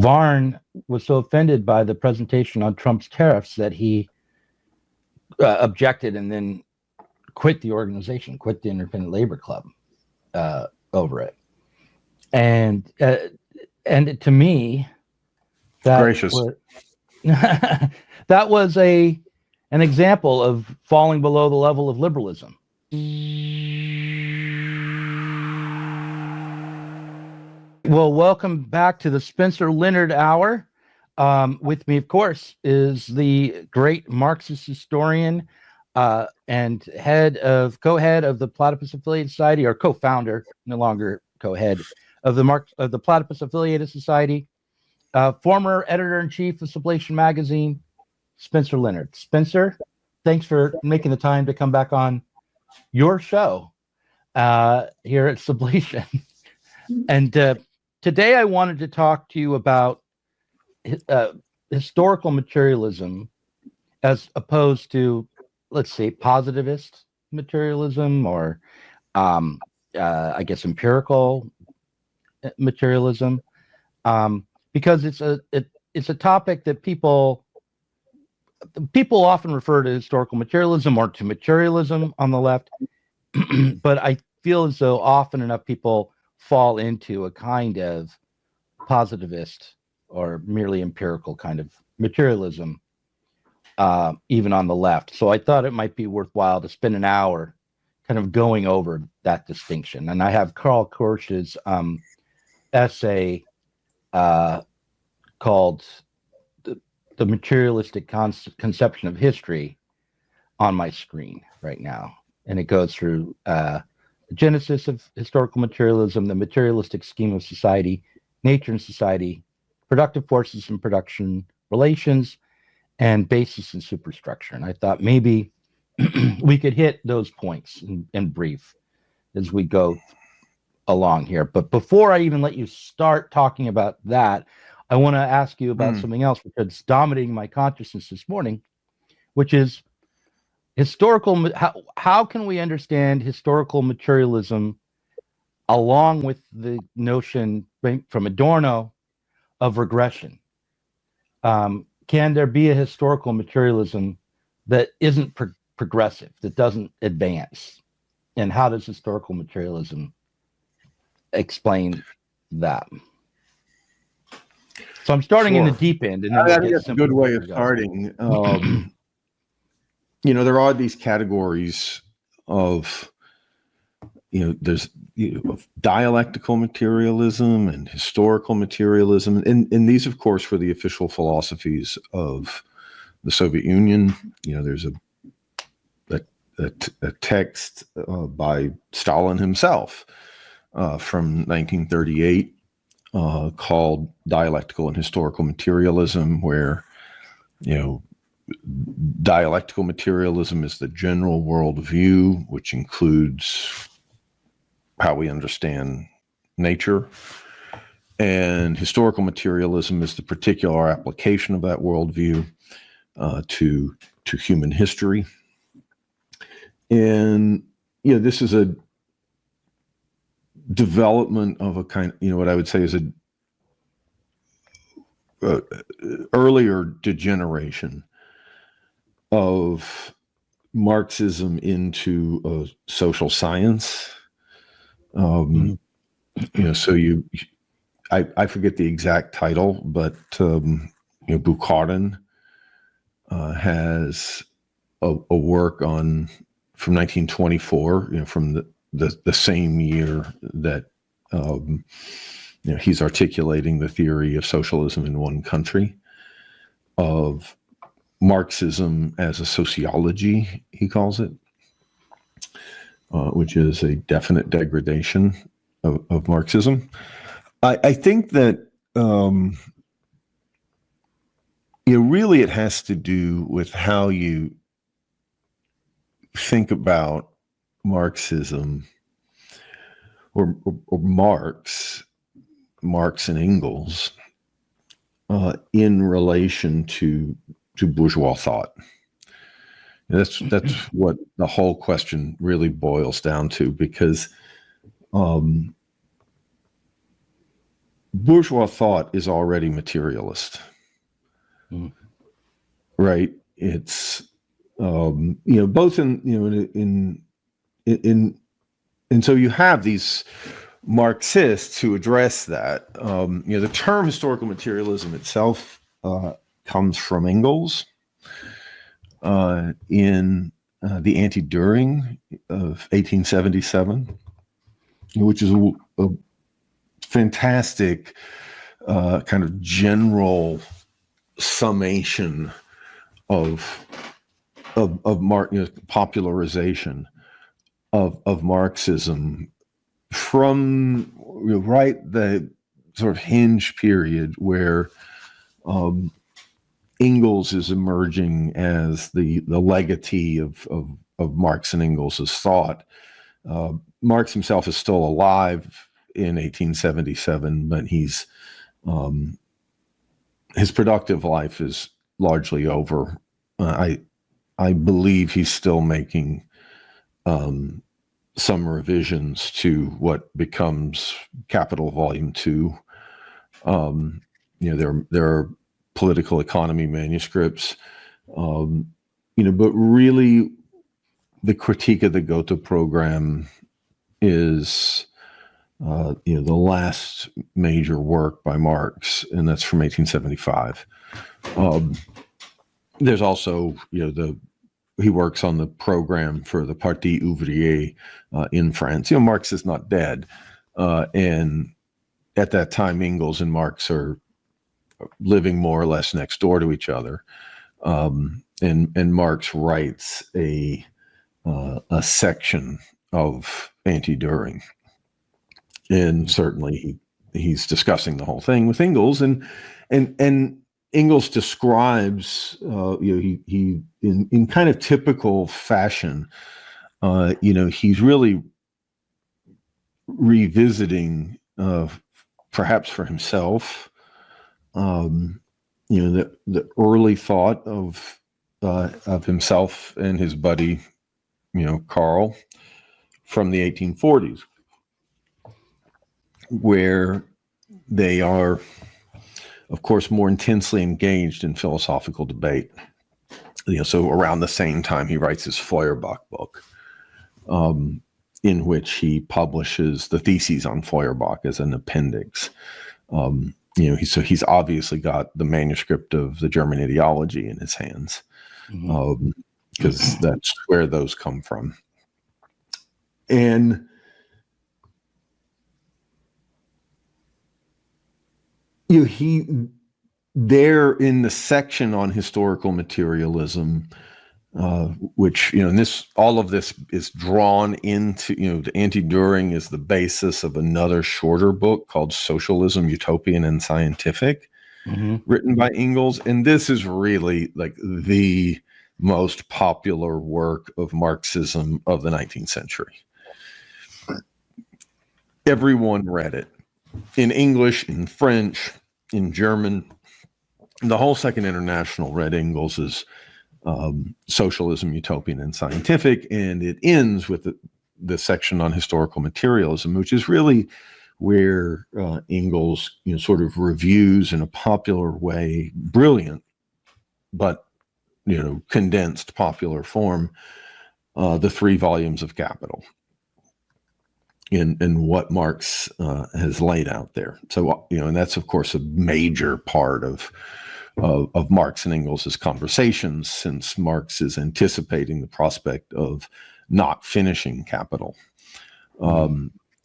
Varn was so offended by the presentation on Trump's tariffs that he objected and then quit the organization, quit the Independent Labor Club over it. And to me, that gracious. That was an example of falling below the level of liberalism. Well, welcome back to the Spencer Leonard Hour. With me, of course, is the great Marxist historian and co-head of the Platypus Affiliated Society, or co-founder, no longer co-head of the Platypus Affiliated Society, former editor-in-chief of Sublation magazine, Spencer Leonard. Spencer, thanks for making the time to come back on your show here at Sublation. And today I wanted to talk to you about historical materialism as opposed to, let's say, positivist materialism, or I guess empirical materialism, because it's a topic that people often refer to historical materialism or to materialism on the left, but I feel as though often enough people fall into a kind of positivist or merely empirical kind of materialism, even on the left. So I thought it might be worthwhile to spend an hour kind of going over that distinction. And I have Karl Korsch's essay called The Materialistic Conception of History on my screen right now. And it goes through the genesis of historical materialism, the materialistic scheme of society, nature and society, productive forces and production relations, and basis and superstructure. And I thought maybe we could hit those points in brief as we go along here. But before I even let you start talking about that, I want to ask you about something else because dominating my consciousness this morning, which is historical. How can we understand historical materialism along with the notion from Adorno of regression? Can there be a historical materialism that isn't progressive, that doesn't advance? And how does historical materialism explain that? So I'm starting in the deep end. And I think that's a good way of starting. There are these categories of, there's of dialectical materialism and historical materialism. And these, of course, were the official philosophies of the Soviet Union. There's a text by Stalin himself from 1938 called Dialectical and Historical Materialism, where, dialectical materialism is the general worldview, which includes how we understand nature. And historical materialism is the particular application of that worldview to human history. And, this is a development of a kind, what I would say is a earlier degeneration of Marxism into a social science. So I forget the exact title, but Bukharin has a work on from 1924, from the same year that he's articulating the theory of socialism in one country, of Marxism as a sociology, he calls it, which is a definite degradation of Marxism. I think that really it has to do with how you think about Marxism or Marx and Engels in relation to bourgeois thought. That's what the whole question really boils down to, because bourgeois thought is already materialist, right? It's both and so you have these Marxists who address that. The term historical materialism itself comes from Engels in the Anti-Düring of 1877, which is a fantastic kind of general summation of popularization of Marxism from right the sort of hinge period where Engels is emerging as the legatee of Marx and Engels' thought. Marx himself is still alive in 1877, but he's his productive life is largely over. I believe he's still making some revisions to what becomes Capital Volume 2. There are political economy manuscripts, but really the critique of the Gotha program is the last major work by Marx, and that's from 1875. There's also, he works on the program for the Parti Ouvrier in France. Marx is not dead. And at that time, Engels and Marx are living more or less next door to each other. And Marx writes a section of Anti-Düring. And certainly he's discussing the whole thing with Engels, and Engels describes, he in kind of typical fashion, he's really revisiting, perhaps for himself, the early thought of himself and his buddy, Karl, from the 1840s, where they are, of course, more intensely engaged in philosophical debate. So around the same time, he writes his Feuerbach book, in which he publishes the theses on Feuerbach as an appendix. He's obviously got the manuscript of the German ideology in his hands, because that's where those come from. And he there in the section on historical materialism, which and all of this is drawn into the Anti-Düring is the basis of another shorter book called Socialism, Utopian and Scientific, written by Engels, and this is really like the most popular work of Marxism of the 19th century. Everyone read it in English, in French, in German. The whole Second International read Engels's Socialism, Utopian, and Scientific, and it ends with the section on historical materialism, which is really where Engels, sort of reviews in a popular way, brilliant, but condensed popular form, the 3 volumes of Capital. In what Marx has laid out there. So, and that's, of course, a major part of Marx and Engels' conversations, since Marx is anticipating the prospect of not finishing Capital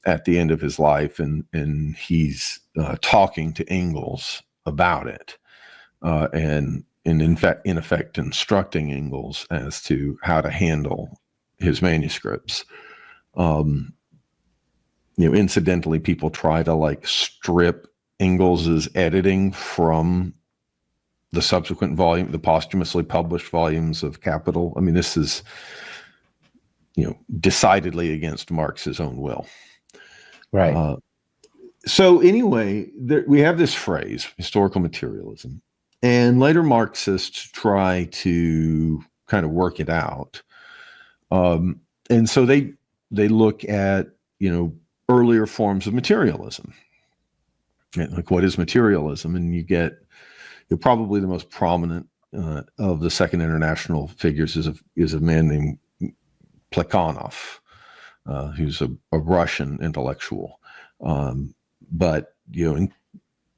at the end of his life. And he's talking to Engels about it, and in effect, instructing Engels as to how to handle his manuscripts. Incidentally, people try to strip Engels's editing from the subsequent volume, the posthumously published volumes of Capital. I mean, this is, decidedly against Marx's own will. Right. So anyway, we have this phrase, historical materialism, and later Marxists try to kind of work it out. And so they look at, earlier forms of materialism. Like, what is materialism? And you're probably the most prominent of the Second International figures is a man named Plekhanov, who's a Russian intellectual, but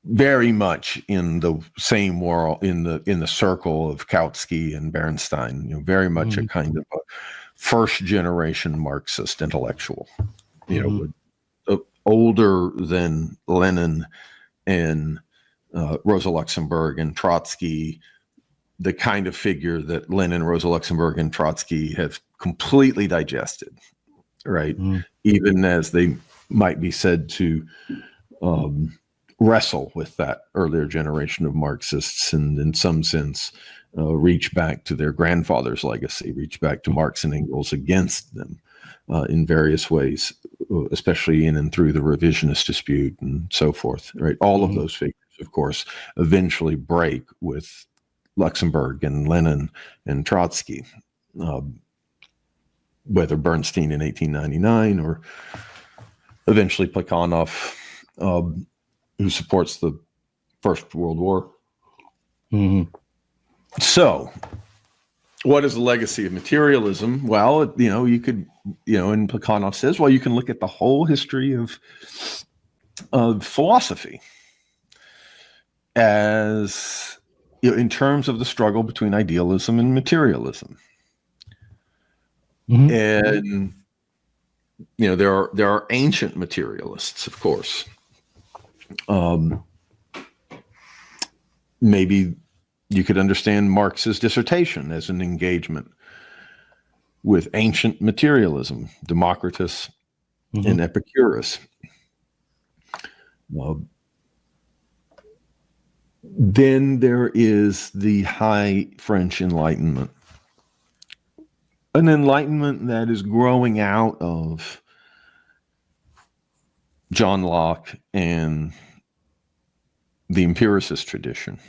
very much in the same world, in the circle of Kautsky and Bernstein. Very much a kind of a first generation Marxist intellectual. Older than Lenin and Rosa Luxemburg and Trotsky, the kind of figure that Lenin, Rosa Luxemburg, and Trotsky have completely digested, right? Even as they might be said to wrestle with that earlier generation of Marxists, and in some sense reach back to their grandfather's legacy, reach back to Marx and Engels against them in various ways, especially in and through the revisionist dispute and so forth, right? All of those figures, of course, eventually break with Luxemburg and Lenin and Trotsky, whether Bernstein in 1899 or eventually Plekhanov, who supports the First World War. So, what is the legacy of materialism? Well, you could, and Plekhanov says, well, you can look at the whole history of philosophy as, in terms of the struggle between idealism and materialism. And, there are ancient materialists, of course. Maybe you could understand Marx's dissertation as an engagement with ancient materialism, Democritus and Epicurus. Then there is the High French Enlightenment, an enlightenment that is growing out of John Locke and the empiricist tradition.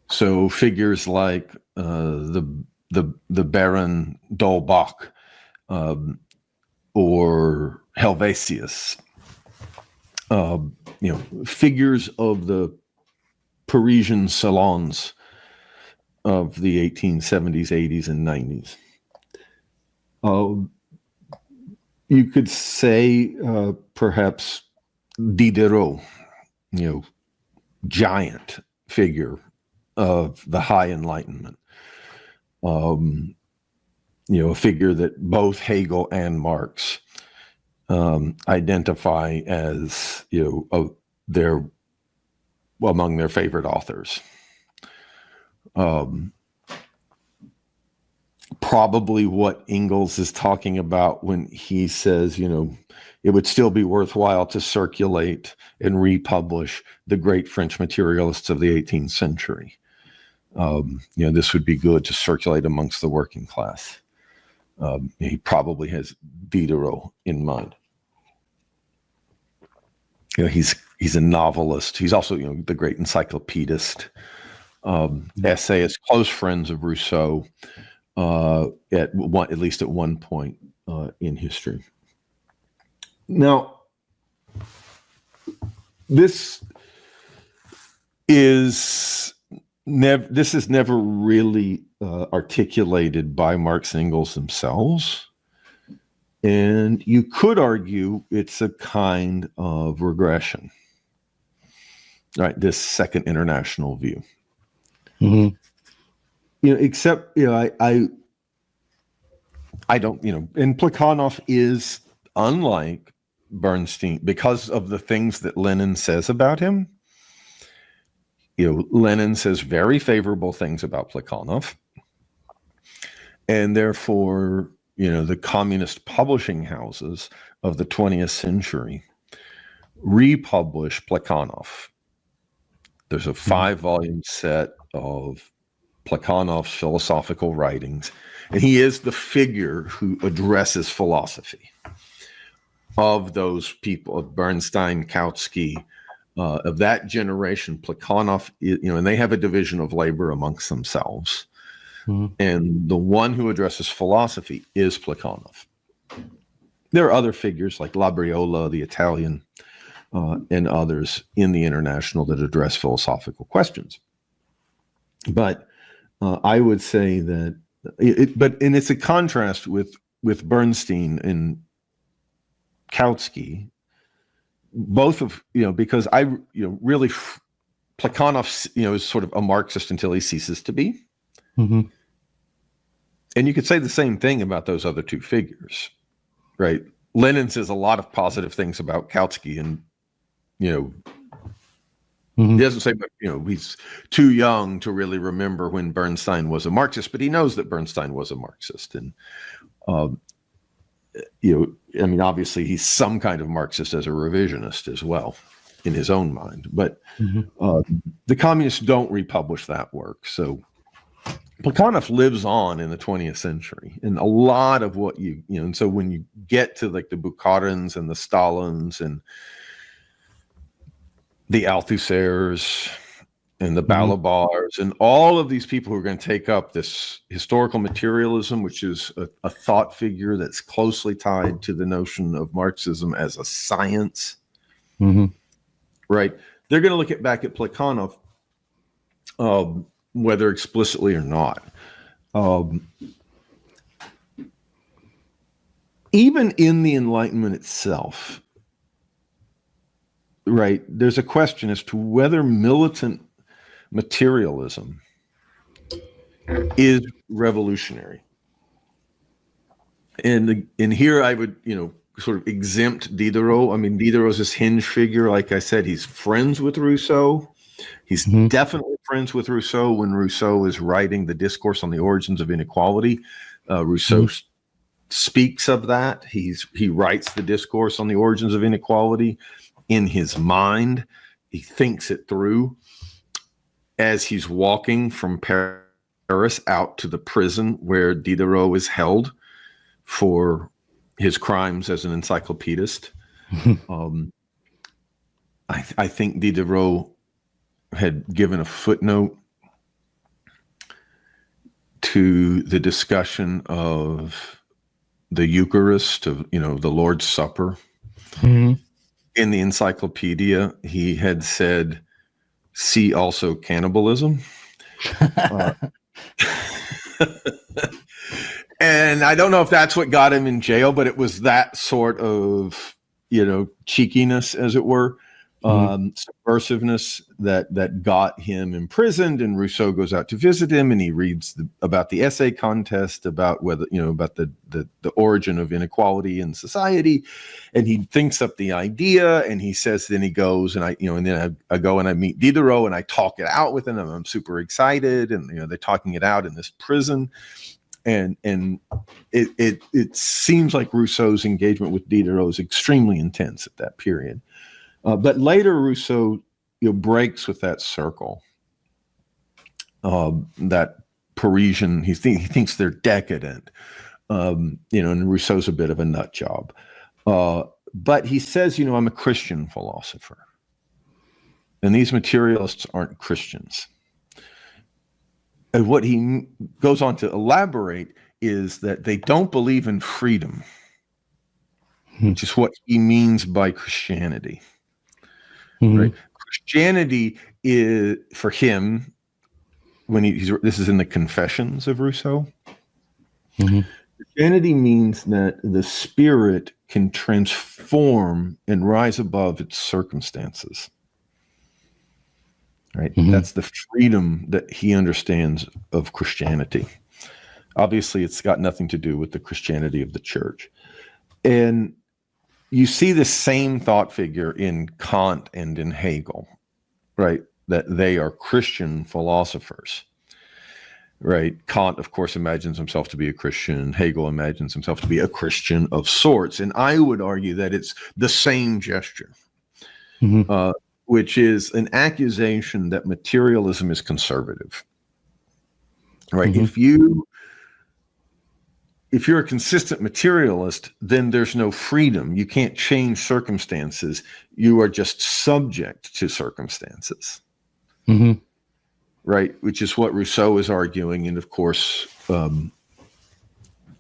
So figures like the Baron d'Holbach or Helvetius, figures of the Parisian salons of the 1870s, 80s, and 90s. You could say perhaps Diderot, giant figure of the High Enlightenment, a figure that both Hegel and Marx identify as among their favorite authors. Probably what Engels is talking about when he says, it would still be worthwhile to circulate and republish the great French materialists of the 18th century. This would be good to circulate amongst the working class. He probably has Diderot in mind. He's a novelist. He's also, the great encyclopedist, essayist, close friends of Rousseau, at least at one point in history. Now, this is never really articulated by Marx and Engels themselves, and you could argue it's a kind of regression, right? This Second International view. Except I don't, and Plekhanov is unlike Bernstein because of the things that Lenin says about him. Lenin says very favorable things about Plekhanov, and therefore, the communist publishing houses of the 20th century republish Plekhanov. There's a 5-volume set of Plekhanov's philosophical writings, and he is the figure who addresses philosophy of those people, of Bernstein, Kautsky, of that generation. Plekhanov, and they have a division of labor amongst themselves. And the one who addresses philosophy is Plekhanov. There are other figures like Labriola, the Italian and others in the International that address philosophical questions. But I would say that it's a contrast with Bernstein and Kautsky, both of, because really Plekhanov, is sort of a Marxist until he ceases to be. Mm-hmm. And you could say the same thing about those other two figures, right? Lenin says a lot of positive things about Kautsky, and Mm-hmm. he doesn't say, but he's too young to really remember when Bernstein was a Marxist, but he knows that Bernstein was a Marxist, and obviously he's some kind of Marxist as a revisionist as well in his own mind. But the communists don't republish that work, so Plekhanov lives on in the 20th century, and a lot of what and so when you get to like the Bukharins and the Stalins and the Althusers and the Balabars and all of these people who are going to take up this historical materialism, which is a thought figure that's closely tied to the notion of Marxism as a science, right? They're going to look back at Plekhanov, whether explicitly or not. Even in the Enlightenment itself, right, there's a question as to whether militant materialism is revolutionary. And here I would, sort of exempt Diderot. I mean, Diderot's this hinge figure. Like I said, he's friends with Rousseau. He's definitely friends with Rousseau when Rousseau is writing the Discourse on the Origins of Inequality. Rousseau speaks of that. He writes the Discourse on the Origins of Inequality in his mind. He thinks it through as he's walking from Paris out to the prison where Diderot is held for his crimes as an encyclopedist. I think Diderot had given a footnote to the discussion of the Eucharist, of the Lord's Supper. In the encyclopedia, he had said, "See also cannibalism." And I don't know if that's what got him in jail, but it was that sort of, cheekiness, as it were, subversiveness that got him imprisoned. And Rousseau goes out to visit him, and he reads about the essay contest, about whether, about the origin of inequality in society. And he thinks up the idea, and he says, then he goes, and then I go and I meet Diderot, and I talk it out with him. And I'm super excited. And, they're talking it out in this prison. And it seems like Rousseau's engagement with Diderot is extremely intense at that period. But later Rousseau breaks with that circle, that Parisian. He thinks they're decadent, and Rousseau's a bit of a nut job. But he says, I'm a Christian philosopher, and these materialists aren't Christians. And what he goes on to elaborate is that they don't believe in freedom, which is what he means by Christianity. Right? Christianity is, for him, when this is in the Confessions of Rousseau, Christianity means that the spirit can transform and rise above its circumstances. Right? That's the freedom that he understands of Christianity. Obviously, it's got nothing to do with the Christianity of the church. And you see the same thought figure in Kant and in Hegel, right? That they are Christian philosophers, right? Kant, of course, imagines himself to be a Christian. Hegel imagines himself to be a Christian of sorts. And I would argue that it's the same gesture. Which is an accusation that materialism is conservative, right? If you're a consistent materialist, then there's no freedom. You can't change circumstances. You are just subject to circumstances, right? Which is what Rousseau is arguing, and of course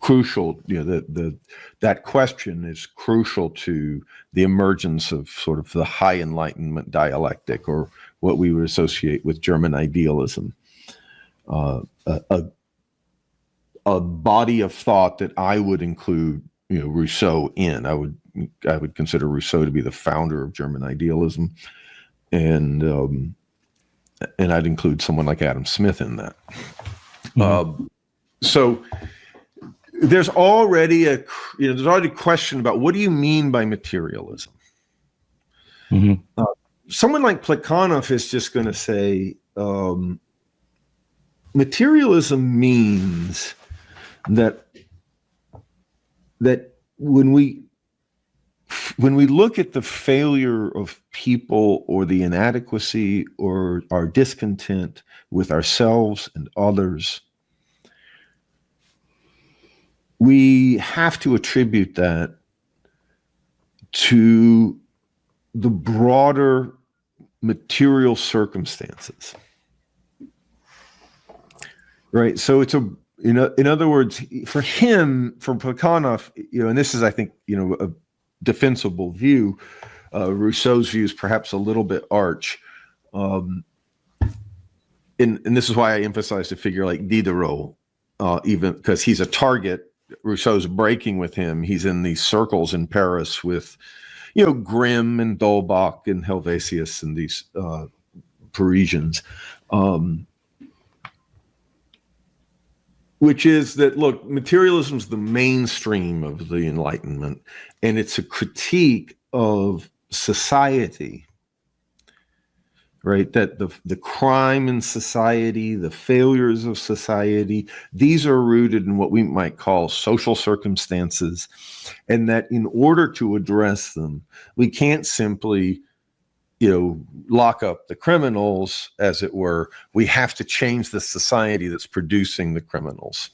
crucial. That question is crucial to the emergence of sort of the high Enlightenment dialectic, or what we would associate with German idealism. A body of thought that I would include, Rousseau in. I would consider Rousseau to be the founder of German idealism, and I'd include someone like Adam Smith in that. Mm-hmm. So there's already a question about what do you mean by materialism. Mm-hmm. Someone like Plekhanov is just going to say materialism means that when we look at the failure of people, or the inadequacy or our discontent with ourselves and others, we have to attribute that to the broader material circumstances. Right. So it's in other words, for him, for Plekhanov, and this is, I think, a defensible view. Rousseau's view is perhaps a little bit arch. And this is why I emphasize a figure like Diderot, even because he's a target. Rousseau's breaking with him. He's in these circles in Paris with, Grimm and D'Holbach and Helvetius and these Parisians. Which is that, look, materialism is the mainstream of the Enlightenment, and it's a critique of society, right? That the crime in society, the failures of society, these are rooted in what we might call social circumstances, and that in order to address them, we can't simply lock up the criminals, as it were. We have to change the society that's producing the criminals,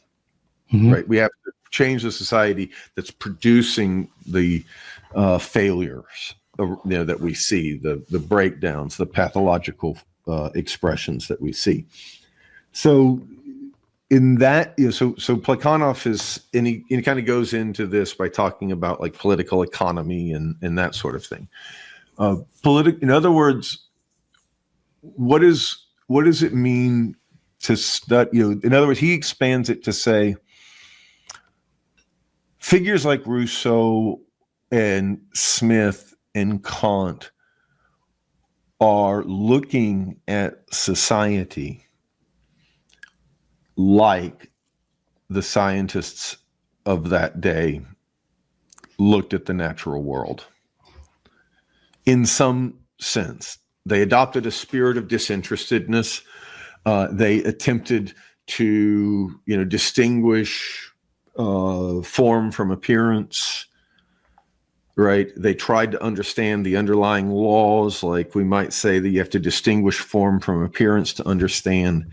mm-hmm. right? We have to change the society that's producing the failures, that we see, the breakdowns, the pathological expressions that we see. So in that, so Plekhanov is, and he kind of goes into this by talking about like political economy and that sort of thing. In other words, what does it mean to study? In other words, he expands it to say figures like Rousseau and Smith and Kant are looking at society like the scientists of that day looked at the natural world. In some sense, they adopted a spirit of disinterestedness. They attempted to, distinguish form from appearance. Right? They tried to understand the underlying laws, like we might say that you have to distinguish form from appearance to understand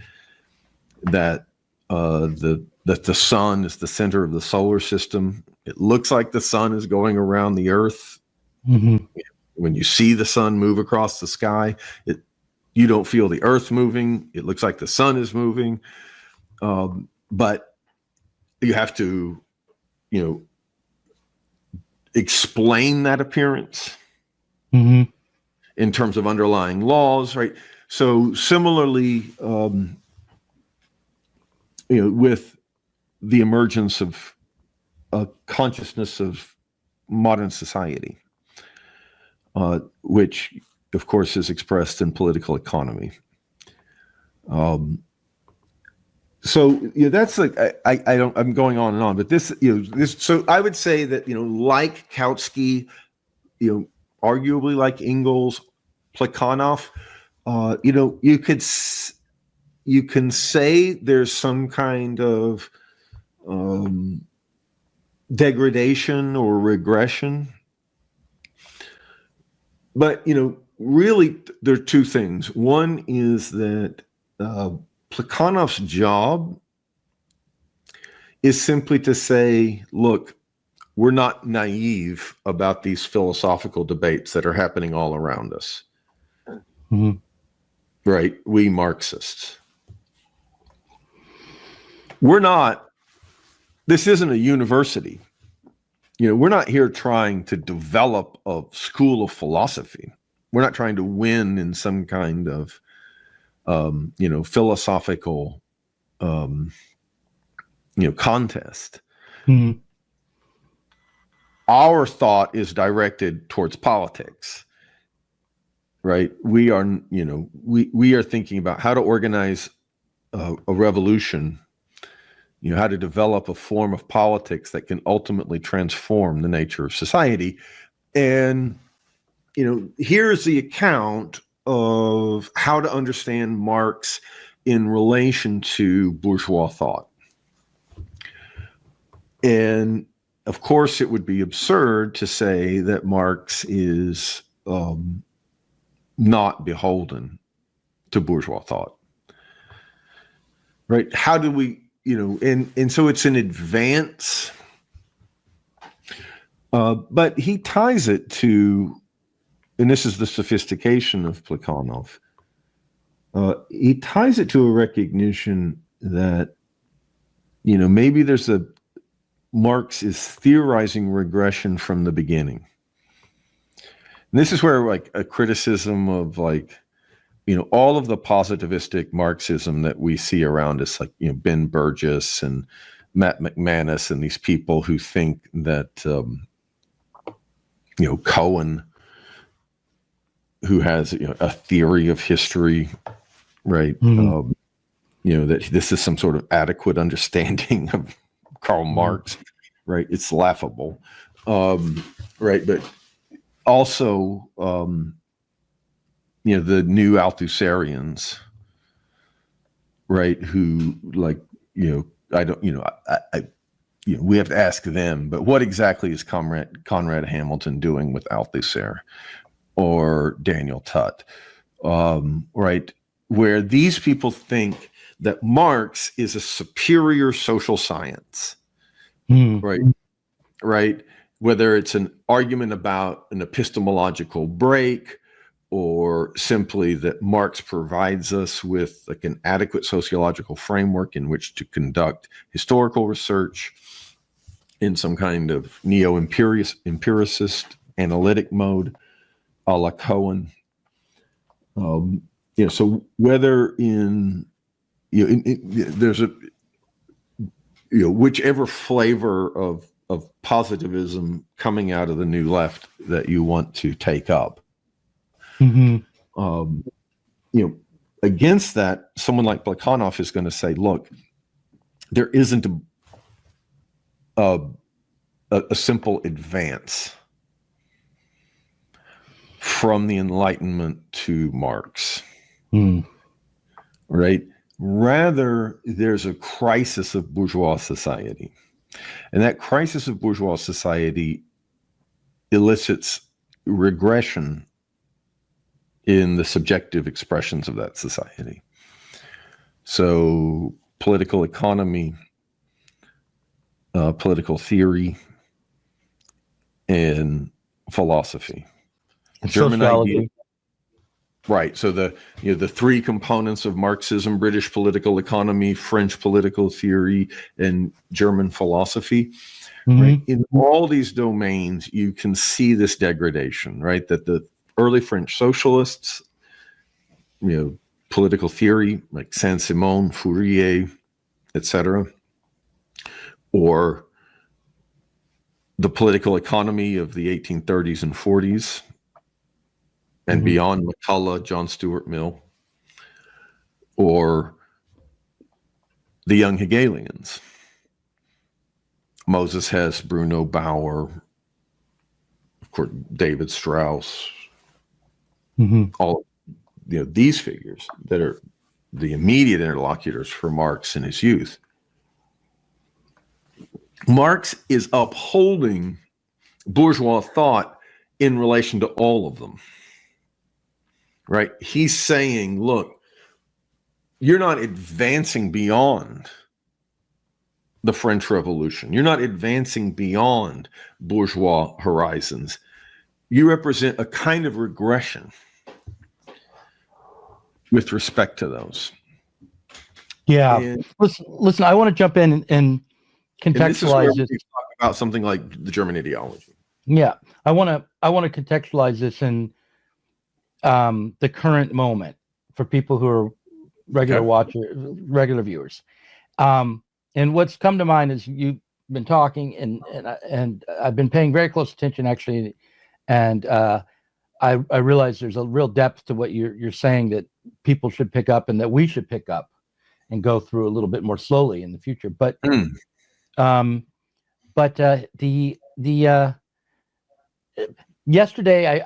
that the sun is the center of the solar system. It looks like the sun is going around the Earth. Mm-hmm. When you see the sun move across the sky, you don't feel the Earth moving. It looks like the sun is moving, but you have to, explain that appearance mm-hmm. in terms of underlying laws, right? So similarly, with the emergence of a consciousness of modern society, which, of course, is expressed in political economy. So that's like I'm going on and on, but this. So I would say that like Kautsky, arguably like Engels, Plekhanov, you can say there's some kind of degradation or regression. But, really, there are two things. One is that Plekhanov's job is simply to say, look, we're not naive about these philosophical debates that are happening all around us. Mm-hmm. Right? We Marxists. We're not this isn't a university. We're not here trying to develop a school of philosophy. We're not trying to win in some kind of, philosophical, contest. Mm-hmm. Our thought is directed towards politics, right? We are, we are thinking about how to organize a revolution, how to develop a form of politics that can ultimately transform the nature of society. And, here's the account of how to understand Marx in relation to bourgeois thought. And of course, it would be absurd to say that Marx is not beholden to bourgeois thought, right? How do we, and so it's an advance, but he ties it to, and this is the sophistication of Plekhanov, he ties it to a recognition that, maybe Marx is theorizing regression from the beginning. And this is where like a criticism of all of the positivistic Marxism that we see around us, like, Ben Burgess and Matt McManus and these people who think that, Cohen, who has a theory of history, right? Mm-hmm. That this is some sort of adequate understanding of Karl Marx, right? It's laughable, right? But also, the new Althusserians, right? Who I don't, we have to ask them. But what exactly is Conrad Hamilton doing with Althusser or Daniel Tutt, right? Where these people think that Marx is a superior social science, right? Whether it's an argument about an epistemological break, or simply that Marx provides us with like an adequate sociological framework in which to conduct historical research in some kind of neo-empiricist analytic mode, a la Cohen. So whether there's a, whichever flavor of positivism coming out of the new left that you want to take up, against that, someone like Plekhanov is going to say, look, there isn't a simple advance from the Enlightenment to Marx, right? Rather, there's a crisis of bourgeois society. And that crisis of bourgeois society elicits regression in the subjective expressions of that society. So political economy, political theory, and philosophy. German sociology. idea. Right. So the three components of Marxism: British political economy, French political theory, and German philosophy. Right? In all these domains, you can see this degradation, right? That the early French socialists, political theory like Saint-Simon, Fourier, etc., or the political economy of the 1830s and 40s, and beyond, McCulloch, John Stuart Mill, or the young Hegelians, Moses Hess, Bruno Bauer, of course, David Strauss, all these figures that are the immediate interlocutors for Marx in his youth. Marx is upholding bourgeois thought in relation to all of them. Right? He's saying, look, you're not advancing beyond the French Revolution. You're not advancing beyond bourgeois horizons. You represent a kind of regression with respect to those. Yeah. And listen, I want to jump in and And this is where contextualize we this. talk about something like the German ideology. Yeah, I want to contextualize this in the current moment for people who are regular viewers. And what's come to mind is you've been talking, and I've been paying very close attention actually, and I realize there's a real depth to what you're saying that people should pick up and that we should pick up and go through a little bit more slowly in the future. But yesterday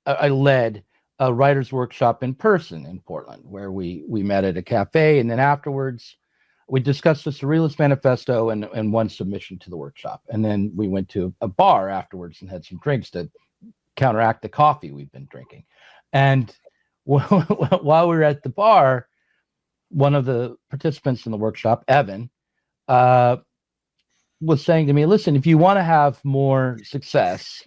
I led a writer's workshop in person in Portland, where we met at a cafe, and then afterwards we discussed the Surrealist Manifesto and one submission to the workshop, and then we went to a bar afterwards and had some drinks to counteract the coffee we've been drinking. And while we were at the bar, one of the participants in the workshop, Evan, was saying to me, listen, if you want to have more success,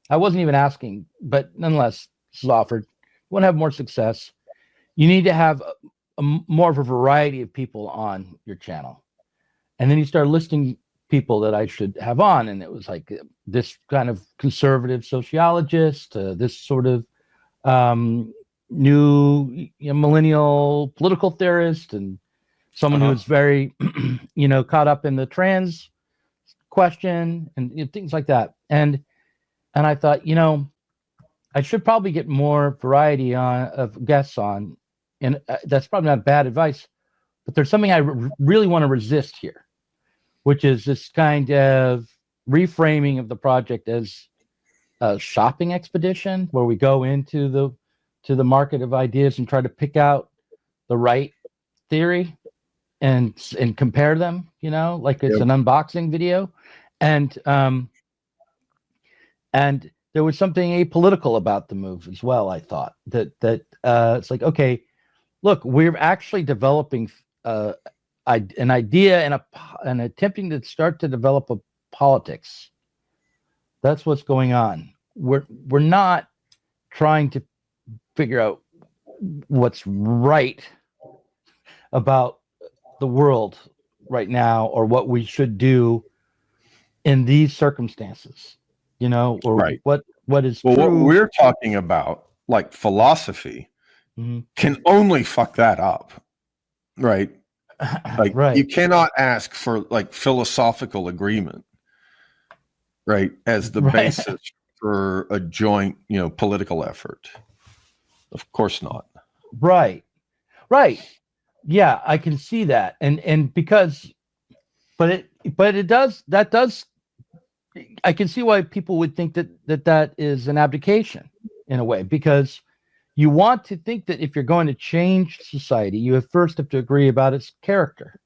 I wasn't even asking, but nonetheless, this is offered. You want to have more success, you need to have more of a variety of people on your channel. And then he started listing people that I should have on, and it was like this kind of conservative sociologist, this sort of new millennial political theorist, and someone who's very caught up in the trans question and things like that. And I thought, I should probably get more variety of guests on, and that's probably not bad advice, but there's something I really want to resist here, which is this kind of reframing of the project as a shopping expedition where we go into the market of ideas and try to pick out the right theory and compare them, like it's an unboxing video. And there was something apolitical about the move as well. I thought that it's like, okay, look, we're actually developing an idea and attempting to start to develop a politics. That's what's going on. We're not trying to figure out what's right about the world right now, or what we should do in these circumstances, or right. what is true. What we're talking about, like philosophy, can only fuck that up, right? Like right. You cannot ask for like philosophical agreement, right, as the basis for a joint, political effort. Of course not. Right. Yeah, I can see that, and because, but it does. I can see why people would think that is an abdication in a way, because you want to think that if you're going to change society, you first have to agree about its character.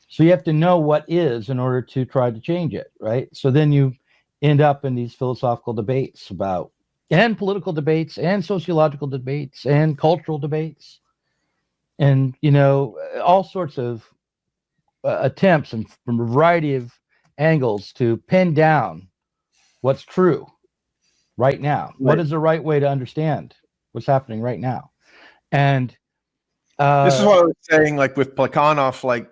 So you have to know what is in order to try to change it, right? So then you end up in these philosophical debates and political debates and sociological debates and cultural debates, and all sorts of attempts and from a variety of angles to pin down what's true right now. Right. What is the right way to understand what's happening right now? And this is what I was saying, like with Plekhanov, like,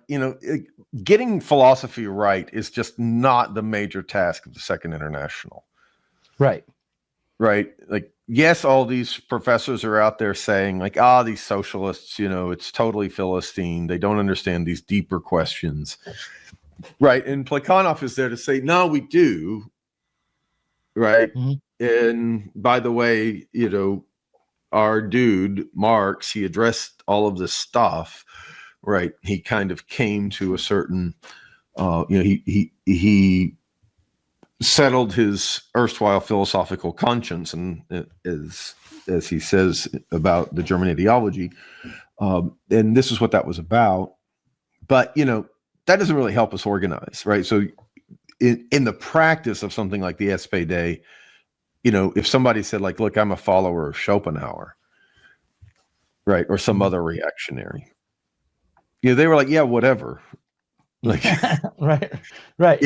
getting philosophy right is just not the major task of the Second International. Right. Like, yes, all these professors are out there saying like, these socialists, it's totally Philistine. They don't understand these deeper questions. Right. And Plekhanov is there to say, no, we do. Right. Mm-hmm. And by the way, our dude, Marx, he addressed all of this stuff. Right. He kind of came to a certain, he settled his erstwhile philosophical conscience, and as he says about the German ideology. And this is what that was about. But, that doesn't really help us organize, right? So in the practice of something like the SPD, if somebody said like, look, I'm a follower of Schopenhauer, right, or some other reactionary, they were like, yeah, whatever. Like, right.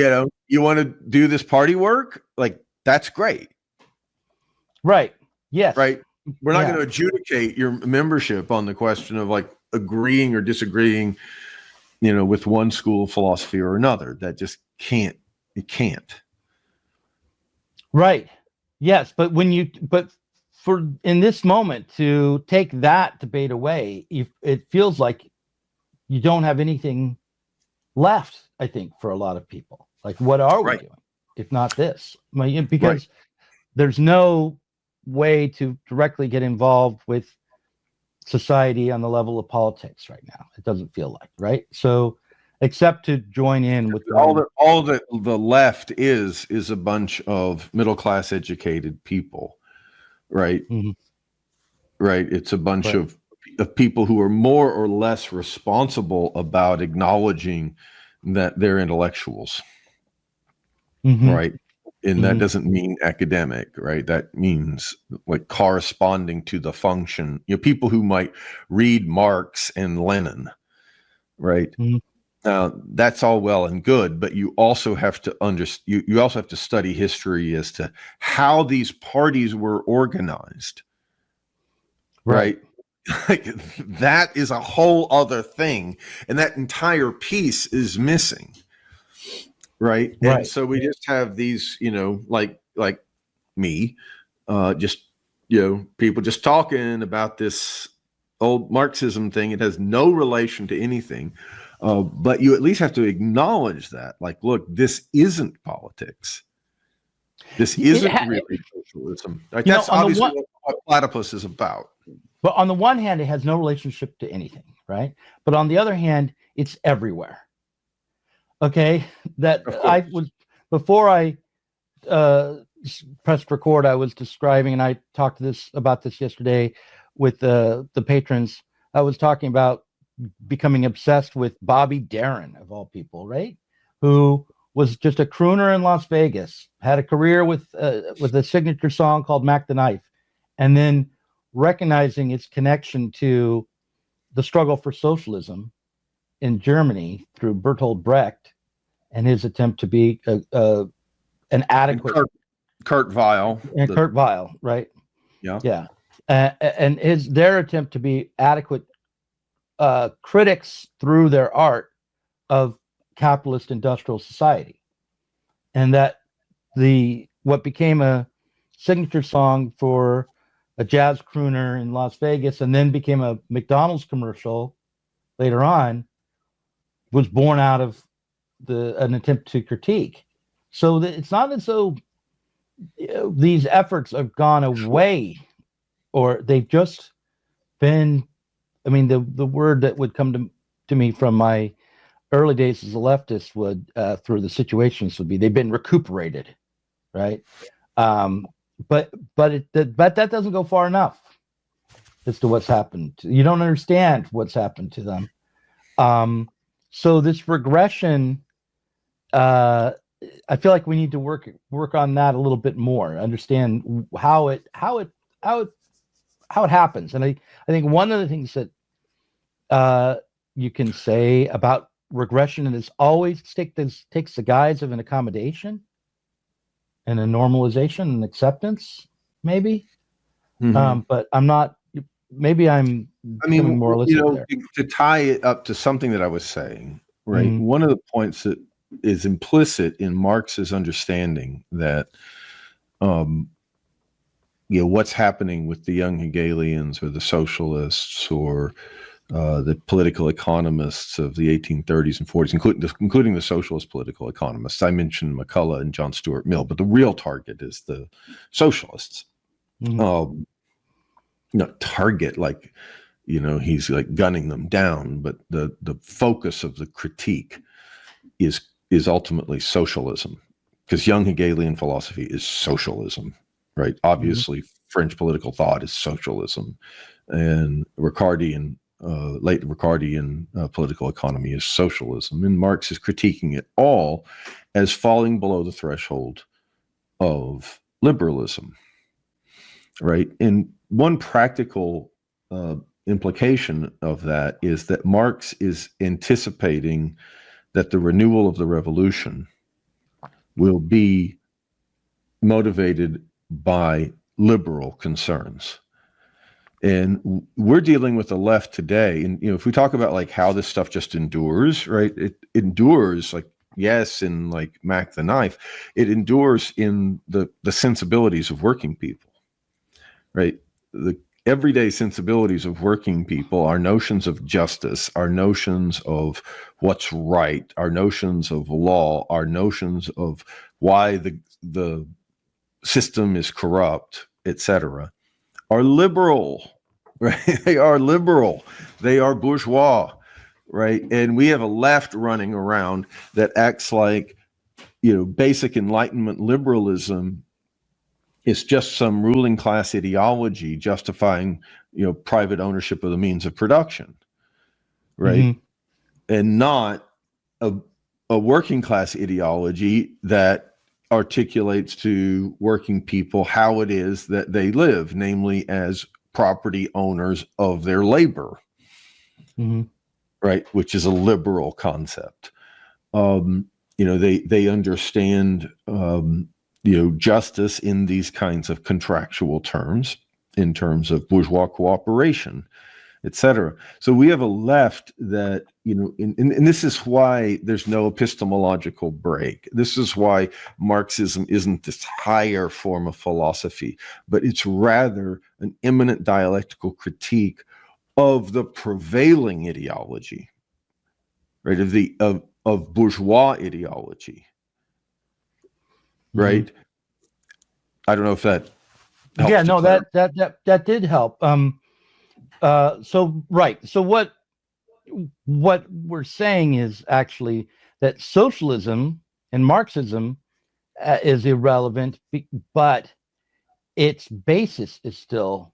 You want to do this party work? Like, that's great. Right. Yes. Right. We're not going to adjudicate your membership on the question of like agreeing or disagreeing with one school of philosophy or another. That just can't. It can't. Right. Yes, but for in this moment to take that debate away, it feels like you don't have anything left, I think, for a lot of people. Like, what are we doing if not this? Because there's no way to directly get involved with society on the level of politics right now. It doesn't feel like, right? So, except to join in with all that the left is a bunch of middle class educated people, right? Mm-hmm. Right. It's a bunch of people who are more or less responsible about acknowledging that they're intellectuals, right? And that doesn't mean academic, right? That means like corresponding to the function. People who might read Marx and Lenin, right? Now that's all well and good, but you also have to you also have to study history as to how these parties were organized, right? Like, that is a whole other thing, and that entire piece is missing, right? And so we just have these, like me, just people just talking about this old Marxism thing. It has no relation to anything, but you at least have to acknowledge that, like, look, this isn't politics. This isn't really socialism. Like, that's obviously what Platypus is about. But on the one hand, it has no relationship to anything, right? But on the other hand, it's everywhere. Okay, before I pressed record, I was describing, and I talked about this yesterday with the patrons. I was talking about becoming obsessed with Bobby Darin, of all people, right? Who was just a crooner in Las Vegas, had a career with a signature song called "Mac the Knife," and then recognizing its connection to the struggle for socialism in Germany through Bertolt Brecht and his attempt to be an adequate Kurt Weill, Kurt Weill, right? Yeah. And their attempt to be adequate critics through their art of capitalist industrial society, and that what became a signature song for a jazz crooner in Las Vegas and then became a McDonald's commercial later on was born out of an attempt to critique. So that it's not as though these efforts have gone away, or they've just been. I mean, the word that would come to me from my early days as a leftist would through the situations would be they've been recuperated, right? But that doesn't go far enough as to what's happened. You don't understand what's happened to them. So this regression, I feel like we need to work on that a little bit more. Understand how it happens. And I think one of the things that you can say about regression is always takes the guise of an accommodation and a normalization and acceptance, maybe. But I'm not. Maybe I'm. becoming moralistic there. To tie it up to something that I was saying, right? One of the points that is implicit in Marx's understanding that, what's happening with the young Hegelians or the socialists or the political economists of the 1830s and 40s, including the socialist political economists. I mentioned McCullough and John Stuart Mill, but the real target is the socialists. Target like, he's like gunning them down, but the focus of the critique is ultimately socialism, because young Hegelian philosophy is socialism, right? Obviously, French political thought is socialism, and late Ricardian political economy is socialism, and Marx is critiquing it all as falling below the threshold of liberalism, right? And one practical implication of that is that Marx is anticipating that the renewal of the revolution will be motivated by liberal concerns. And we're dealing with the left today. And, if we talk about like how this stuff just endures, right? It endures like, yes, in like Mac the Knife, it endures in the sensibilities of working people, right? The everyday sensibilities of working people, our notions of justice, our notions of what's right, our notions of law, our notions of why the system is corrupt, etc., are liberal, right? They are liberal. They are bourgeois, right? And we have a left running around that acts like, basic Enlightenment liberalism is just some ruling class ideology justifying, private ownership of the means of production, right? Mm-hmm. And not a working class ideology that articulates to working people how it is that they live, namely as property owners of their labor, mm-hmm. right? Which is a liberal concept. They understand, justice in these kinds of contractual terms, in terms of bourgeois cooperation, etc. So we have a left that, and this is why there's no epistemological break. This is why Marxism isn't this higher form of philosophy, but it's rather an immanent dialectical critique of the prevailing ideology, right? Of bourgeois ideology, right? Mm-hmm. I don't know if that helps. Yeah, no, that did help. So what we're saying is actually that socialism and Marxism is irrelevant, but its basis is still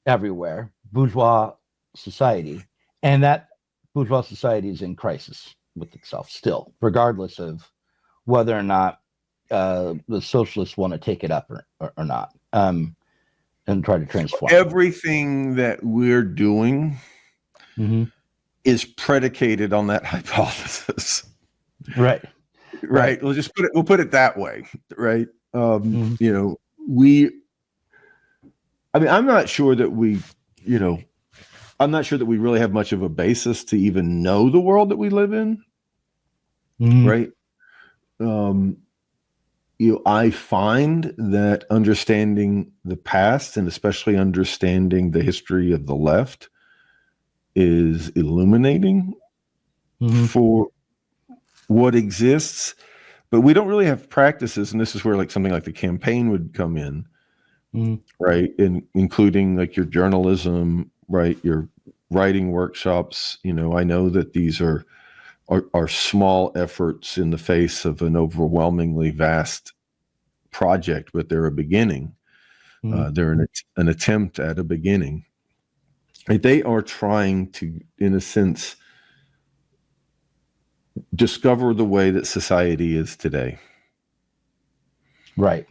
everywhere, bourgeois society, and that bourgeois society is in crisis with itself still, regardless of whether or not the socialists want to take it up or not, and try to transform everything that we're doing. Mm-hmm. Is predicated on that hypothesis, right? We'll put it that way, right? Mm-hmm. I'm not sure that we really have much of a basis to even know the world that we live in, mm-hmm. right? I find that understanding the past, and especially understanding the history of the left, is illuminating, mm-hmm. for what exists. But we don't really have practices, and this is where like something like the campaign would come in, mm-hmm. right? And including like your journalism, right? Your writing workshops. I know that these are small efforts in the face of an overwhelmingly vast project, but they're a beginning. Mm-hmm. They're an attempt at a beginning. They are trying to, in a sense, discover the way that society is today. Right.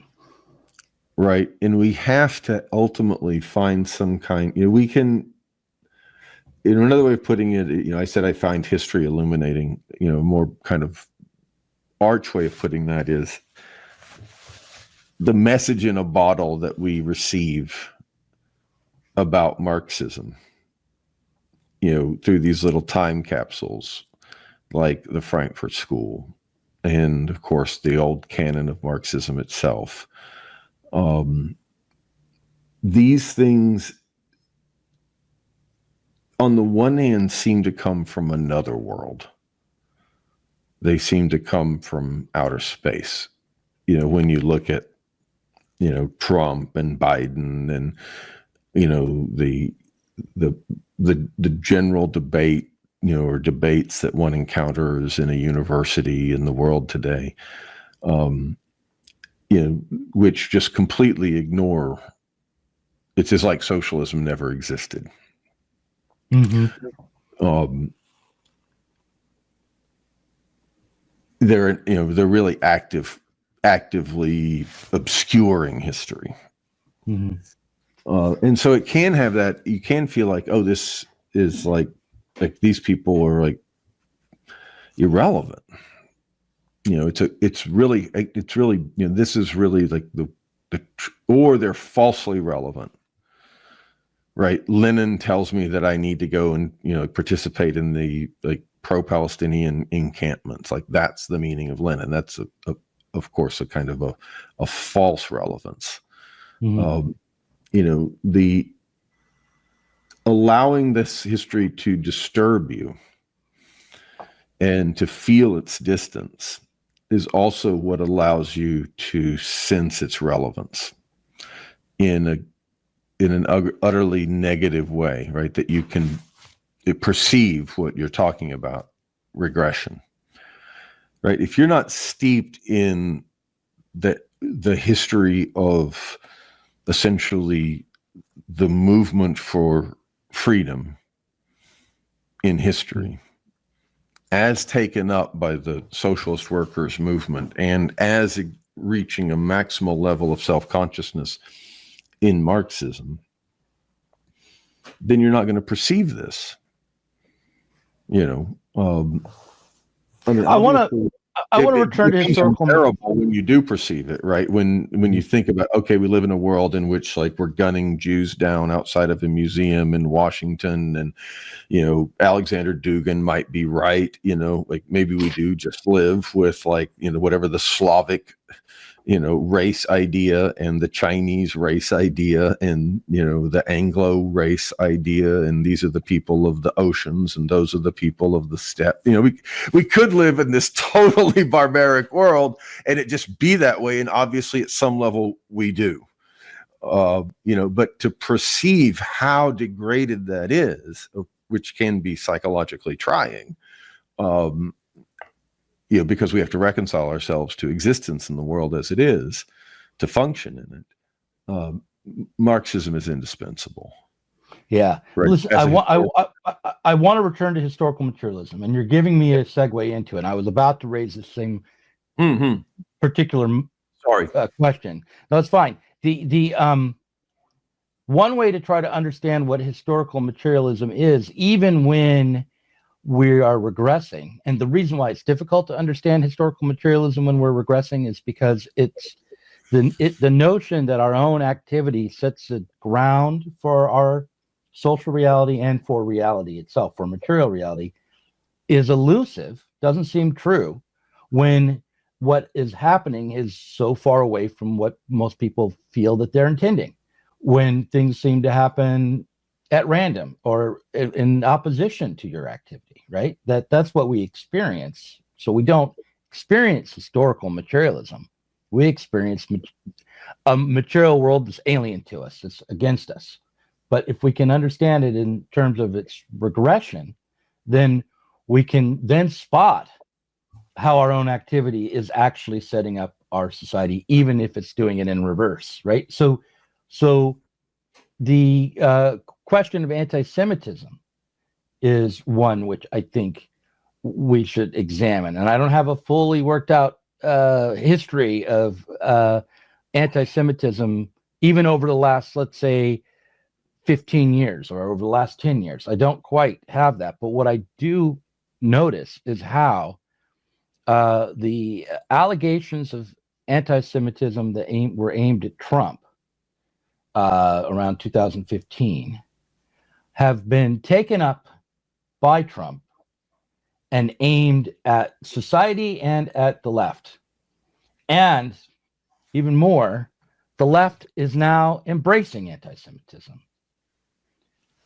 Right. And we have to ultimately find some kind, we can, another way of putting it, I said I find history illuminating, more kind of arch way of putting that is the message in a bottle that we receive about Marxism, through these little time capsules like the Frankfurt School and, of course, the old canon of Marxism itself. These things, on the one hand, seem to come from another world. They seem to come from outer space. When you look at, Trump and Biden and, the general debate, or debates that one encounters in a university in the world today, which just completely ignore, it's just like socialism never existed. Mm-hmm. They're really actively obscuring history. Mm-hmm. And so it can have that, you can feel like, oh, this is like these people are like irrelevant. It's really, this is really like or they're falsely relevant. right? Lenin tells me that I need to go and, participate in the like pro-Palestinian encampments. Like that's the meaning of Lenin. That's of course a kind of a false relevance. Mhm. The allowing this history to disturb you and to feel its distance is also what allows you to sense its relevance in an utterly negative way, right? That you can perceive what you're talking about, regression, right? If you're not steeped in the history of essentially the movement for freedom in history, as taken up by the socialist workers movement and as reaching a maximal level of self-consciousness in Marxism, then you're not going to perceive this. I want to return to becomes historical. unbearable when you do perceive it, right? When you think about, okay, we live in a world in which like we're gunning Jews down outside of a museum in Washington, and Alexander Dugin might be right, like maybe we do just live with like whatever the Slavic race idea and the Chinese race idea and the Anglo race idea, and these are the people of the oceans and those are the people of the steppe. We could live in this totally barbaric world and it just be that way, and obviously at some level we do. But to perceive how degraded that is, which can be psychologically trying, because we have to reconcile ourselves to existence in the world as it is, to function in it. Marxism is indispensable. Yeah. Right? Listen, I want to return to historical materialism, and you're giving me a segue into it. I was about to raise the same particular question. No, it's fine. The one way to try to understand what historical materialism is, even when we are regressing, and the reason why it's difficult to understand historical materialism when we're regressing is because it's the notion that our own activity sets the ground for our social reality and for reality itself, for material reality, is elusive, doesn't seem true, when what is happening is so far away from what most people feel that they're intending, when things seem to happen at random or in opposition to your activity, right? That's what we experience. So we don't experience historical materialism. We experience a material world that's alien to us, it's against us. But if we can understand it in terms of its regression, then we can then spot how our own activity is actually setting up our society, even if it's doing it in reverse, right? So the question of anti-Semitism is one which I think we should examine. And I don't have a fully worked out history of anti-Semitism, even over the last, let's say, 15 years or over the last 10 years. I don't quite have that. But what I do notice is how the allegations of anti-Semitism that were aimed at Trump around 2015 have been taken up by Trump and aimed at society and at the left. And even more, the left is now embracing anti-Semitism.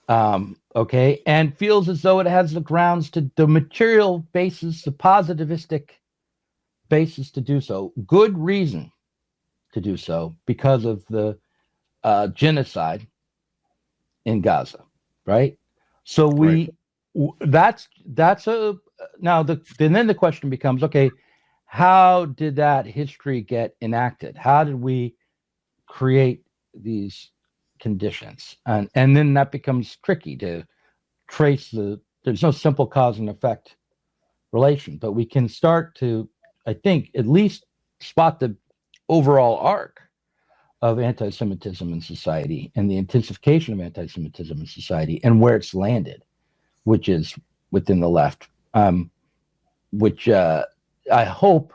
And feels as though it has the grounds to the material basis, the positivistic basis to do so. Good reason to do so because of the genocide in Gaza, right? So that's a now then the question becomes, okay, how did that history get enacted? How did we create these conditions? And then that becomes tricky to trace there's no simple cause and effect relation, but we can start to, I think, at least spot the overall arc of anti-Semitism in society and the intensification of anti-Semitism in society and where it's landed, which is within the left, which I hope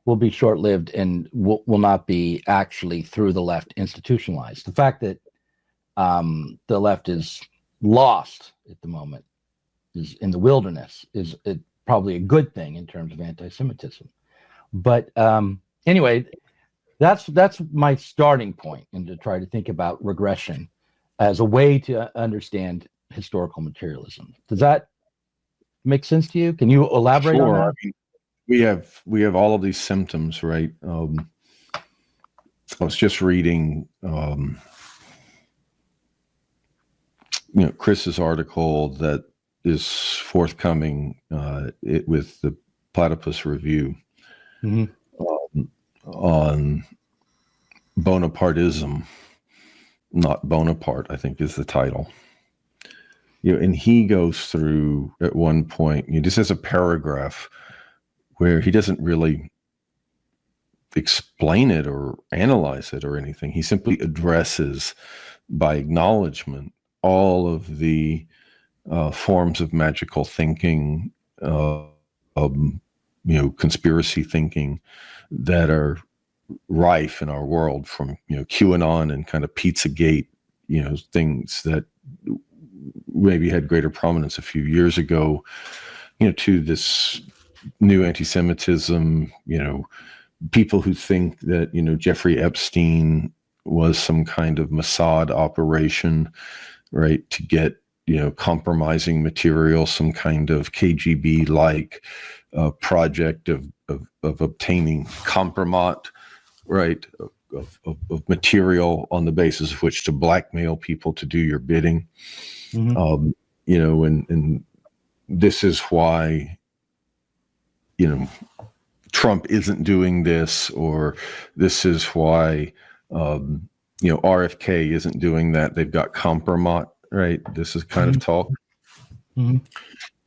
will be short-lived and will not be actually through the left institutionalized. The fact that the left is lost at the moment, is in the wilderness, is it probably a good thing in terms of anti-Semitism. But anyway, that's my starting point, and to try to think about regression as a way to understand historical materialism. Does that make sense to you? Can you elaborate on that? I mean, we have all of these symptoms, right? I was just reading, Chris's article that is forthcoming with the Platypus Review on Bonapartism, not Bonaparte, I think is the title. And he goes through at one point, just as a paragraph where he doesn't really explain it or analyze it or anything. He simply addresses by acknowledgement all of the forms of magical thinking, conspiracy thinking that are rife in our world, from QAnon and kind of Pizzagate, things that maybe had greater prominence a few years ago, to this new anti-Semitism, people who think that, Jeffrey Epstein was some kind of Mossad operation, right, to get, compromising material, some kind of KGB-like project of obtaining compromat, right, of material on the basis of which to blackmail people to do your bidding. And this is why, Trump isn't doing this, or this is why, RFK isn't doing that. They've got compromat, right? This is kind of talk. Who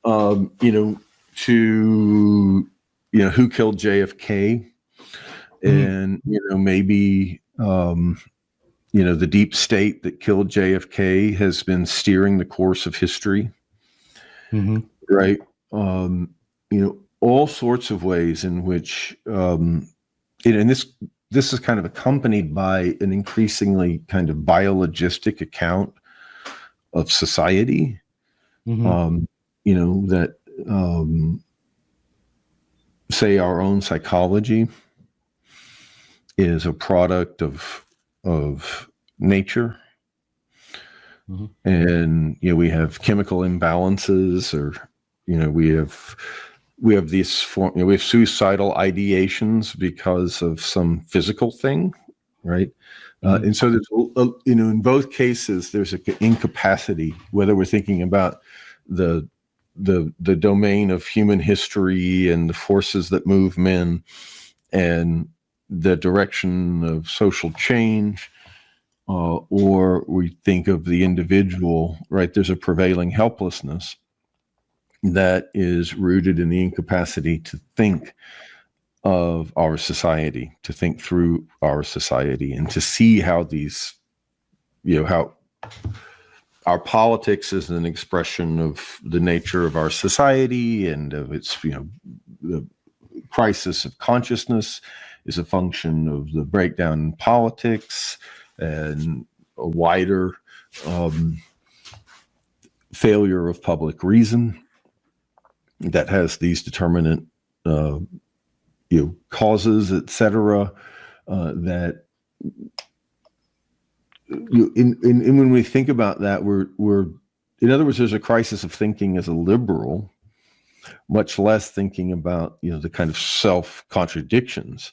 killed JFK? And, maybe, the deep state that killed JFK has been steering the course of history, right? All sorts of ways in which, and this is kind of accompanied by an increasingly kind of biologistic account of society, that say our own psychology is a product of nature, and we have chemical imbalances, or we have these form, we have suicidal ideations because of some physical thing, right? And so there's in both cases there's an incapacity, whether we're thinking about the domain of human history and the forces that move men and the direction of social change, or we think of the individual, right? There's a prevailing helplessness that is rooted in the incapacity to think of our society, to think through our society, and to see how these, how our politics is an expression of the nature of our society and of its, the crisis of consciousness is a function of the breakdown in politics and a wider failure of public reason that has these determinant causes, etc. That when we think about that, we're in other words, there's a crisis of thinking as a liberal, much less thinking about the kind of self contradictions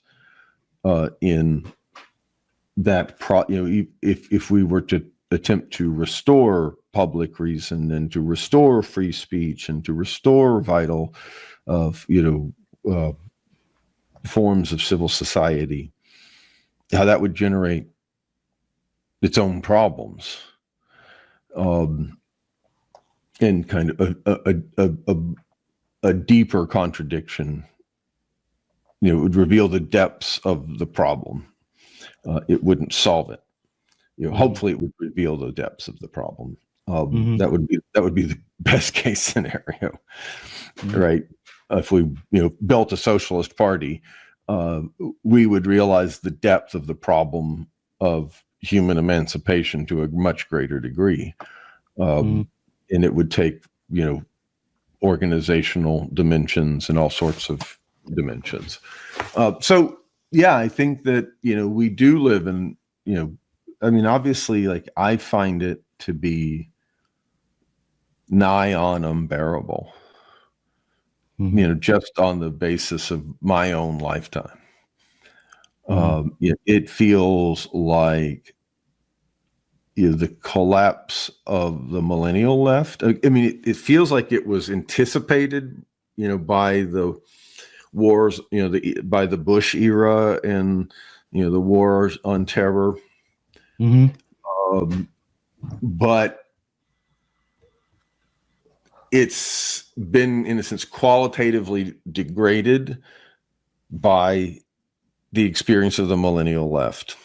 in that if we were to attempt to restore public reason and to restore free speech and to restore vital forms of civil society, how that would generate its own problems, and kind of a deeper contradiction. It would reveal the depths of the problem. It wouldn't solve it. Hopefully, it would reveal the depths of the problem. That would be the best case scenario, right? If we built a socialist party, we would realize the depth of the problem of human emancipation to a much greater degree. And it would take, organizational dimensions and all sorts of dimensions. So, yeah, I think that, we do live in, obviously, like, I find it to be nigh on unbearable, just on the basis of my own lifetime. It feels like the collapse of the millennial left. It feels like it was anticipated, by the wars, by the Bush era and, the wars on terror. But it's been, in a sense, qualitatively degraded by the experience of the millennial left,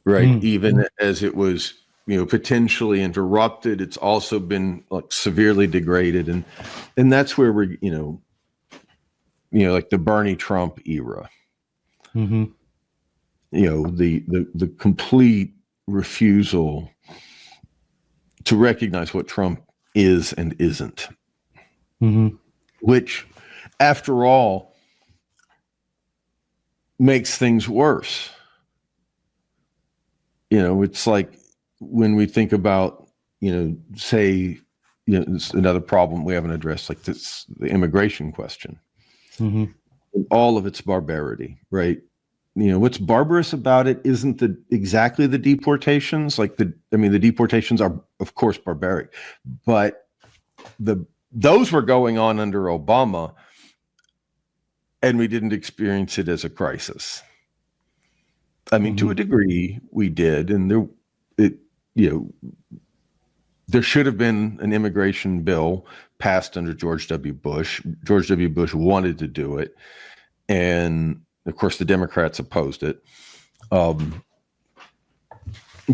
right? Even as it was, potentially interrupted, it's also been like severely degraded, and that's where we're, like the Bernie Trump era, the complete refusal to recognize what Trump is and isn't, which, after all, makes things worse. It's like when we think about, say, it's another problem we haven't addressed, like this, the immigration question, all of its barbarity, right? What's barbarous about it isn't exactly the deportations. Like the deportations are, of course, barbaric, but those were going on under Obama, and we didn't experience it as a crisis. To a degree, we did, and there should have been an immigration bill passed under George W. Bush. George W. Bush wanted to do it, and of course, the Democrats opposed it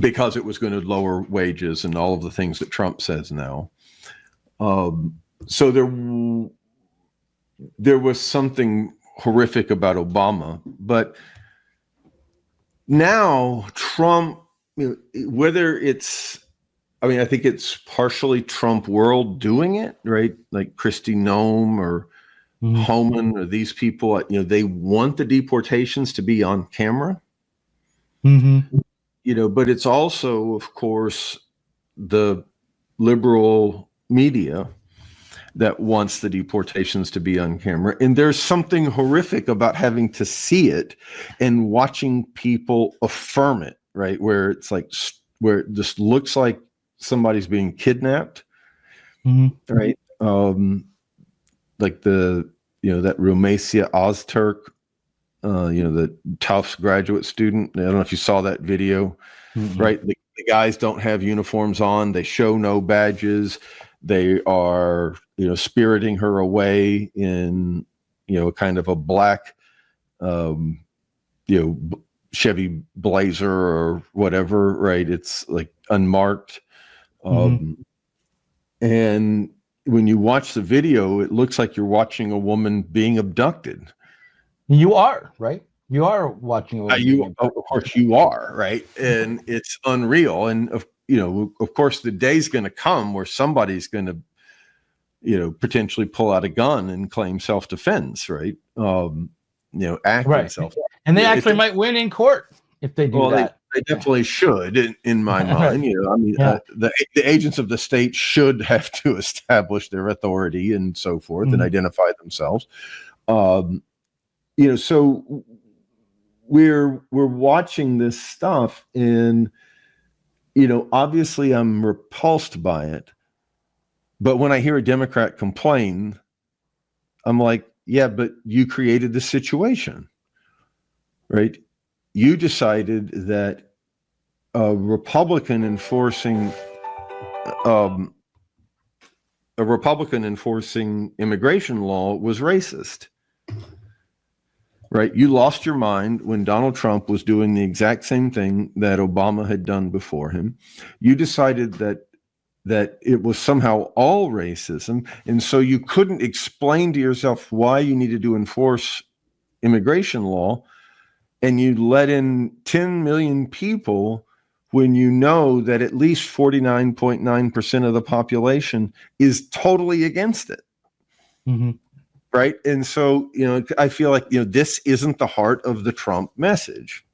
because it was going to lower wages and all of the things that Trump says now. So there was something horrific about Obama, but now Trump, whether it's, I think it's partially Trump world doing it, right? Like Kristi Noem or Homan or these people, they want the deportations to be on camera, but it's also, of course, the liberal media that wants the deportations to be on camera. And there's something horrific about having to see it and watching people affirm it, right? Where it's like, where it just looks like somebody's being kidnapped, right? Like that Rumesia Ozturk, the Tufts graduate student. I don't know if you saw that video, right? The guys don't have uniforms on. They show no badges. They are, spiriting her away in, a kind of a black, Chevy Blazer or whatever, right? It's like unmarked. And when you watch the video, it looks like you're watching a woman being abducted. You are, right? You are watching a woman. Of course you are, right? And it's unreal. And of course, the day's going to come where somebody's going to, potentially pull out a gun and claim self-defense, right? Act in self. And they actually might win in court if they do that. They definitely should, in my mind. The agents of the state should have to establish their authority and so forth and identify themselves. So we're watching this stuff, and obviously I'm repulsed by it. But when I hear a Democrat complain, I'm like, yeah, but you created the situation, right? You decided that a Republican enforcing immigration law was racist, right? You lost your mind when Donald Trump was doing the exact same thing that Obama had done before him. You decided that it was somehow all racism, and so you couldn't explain to yourself why you needed to enforce immigration law. and you let in 10 million people when you know that at least 49.9% of the population is totally against it. Mm-hmm. Right. And so, I feel like, this isn't the heart of the Trump message.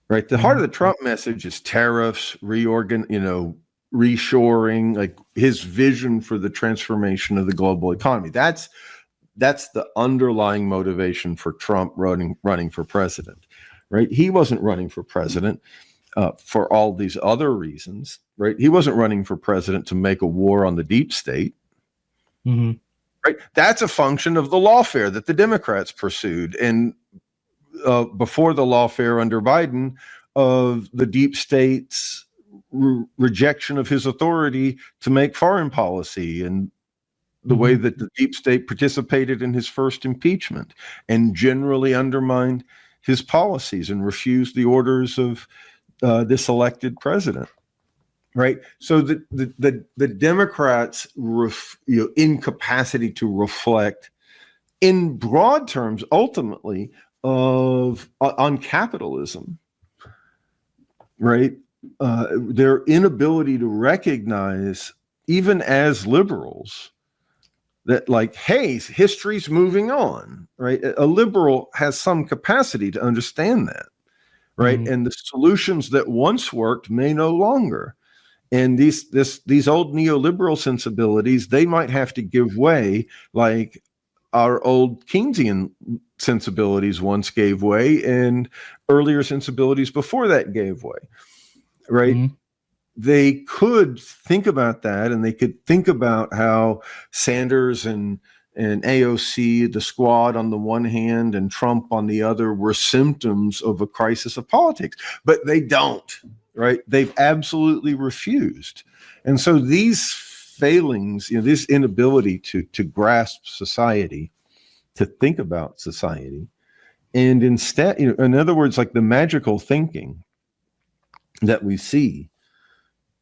Right. The heart of the Trump message is tariffs, reshoring, like his vision for the transformation of the global economy. That's the underlying motivation for Trump running for president. Right. He wasn't running for president for all these other reasons. Right. He wasn't running for president to make a war on the deep state. Mm-hmm. Right. That's a function of the lawfare that the Democrats pursued. And before the lawfare under Biden, of the deep state's rejection of his authority to make foreign policy, and the way that the deep state participated in his first impeachment and generally undermined his policies and refused the orders of this elected president. Right. So the Democrats' incapacity to reflect in broad terms, ultimately, on capitalism, right? Their inability to recognize, even as liberals, that like, hey, history's moving on, right? A liberal has some capacity to understand that, right? And the solutions that once worked may no longer. And these old neoliberal sensibilities, they might have to give way, like our old Keynesian sensibilities once gave way, and earlier sensibilities before that gave way, right? Mm-hmm. They could think about that, and they could think about how Sanders and AOC, the squad on the one hand and Trump on the other, were symptoms of a crisis of politics, but they don't. Right? They've absolutely refused. And so these failings, this inability to grasp society, to think about society, and instead, in other words, like the magical thinking that we see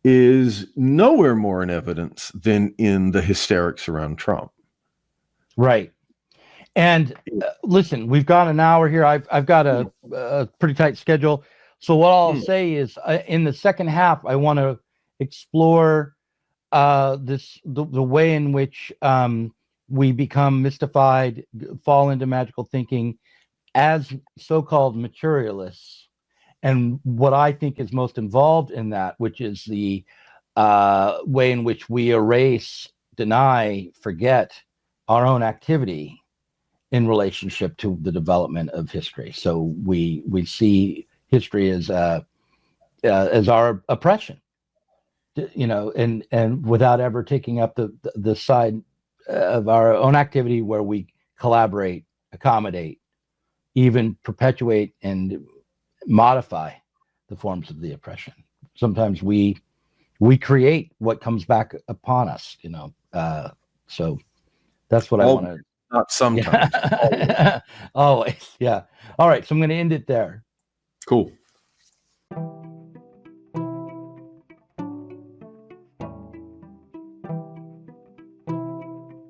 is nowhere more in evidence than in the hysterics around Trump. Right. And listen, we've got an hour here. I've got a pretty tight schedule. So what I'll say is, in the second half, I want to explore the way in which we become mystified, fall into magical thinking as so-called materialists, and what I think is most involved in that, which is the way in which we erase, deny, forget our own activity in relationship to the development of history. So we see history as our oppression, and without ever taking up the side of our own activity where we collaborate, accommodate, even perpetuate and modify the forms of the oppression. Sometimes we create what comes back upon us, so that's what I want to. Not sometimes. Yeah. Always. Yeah. All right. So I'm going to end it there. Cool.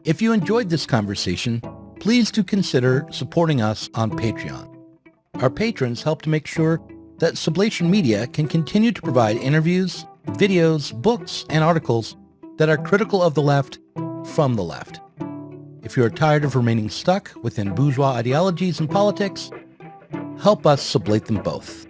If you enjoyed this conversation, please do consider supporting us on Patreon. Our patrons help to make sure that Sublation Media can continue to provide interviews, videos, books, and articles that are critical of the left from the left. If you are tired of remaining stuck within bourgeois ideologies and politics, help us sublate them both.